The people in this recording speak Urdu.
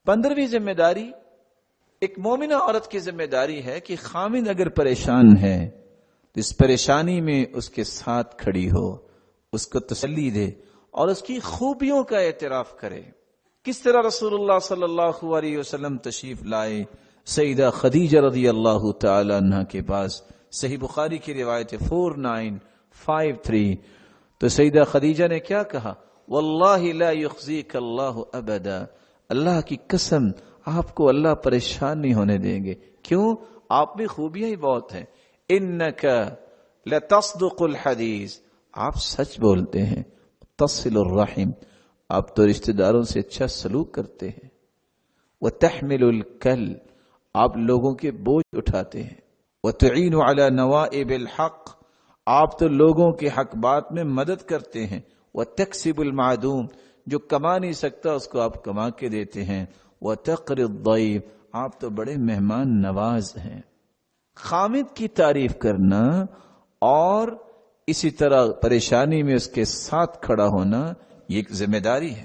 15ویں ذمہ داری ایک مومنہ عورت کی ذمہ داری ہے کہ خامند اگر پریشان ہے تو اس پریشانی میں اس کے ساتھ کھڑی ہو، اس کو تسلی دے اور اس کی خوبیوں کا اعتراف کرے۔ کس طرح رسول اللہ صلی اللہ علیہ وسلم تشریف لائے سیدہ خدیجہ رضی اللہ تعالی عنہ کے پاس، صحیح بخاری کی روایت 4953، تو سیدہ خدیجہ نے کیا کہا؟ واللہ لا یخزیک اللہ ابدا، اللہ کی قسم آپ کو اللہ پریشان نہیں ہونے دیں گے۔ کیوں؟ آپ میں خوبیاں ہی بہت ہیں۔ انک لتصدق الحدیث، آپ سچ بولتے ہیں، تصل الرحم، آپ تو رشتہ داروں سے اچھا سلوک کرتے ہیں، وتحمل الکل، آپ لوگوں کے بوجھ اٹھاتے ہیں، وتعین علی نوائب الحق، آپ تو لوگوں کے حق بات میں مدد کرتے ہیں، وتکسب المعدوم، جو کما نہیں سکتا اس کو آپ کما کے دیتے ہیں، وتقری الضیف، آپ تو بڑے مہمان نواز ہیں۔ خامد کی تعریف کرنا اور اسی طرح پریشانی میں اس کے ساتھ کھڑا ہونا یہ ایک ذمہ داری ہے۔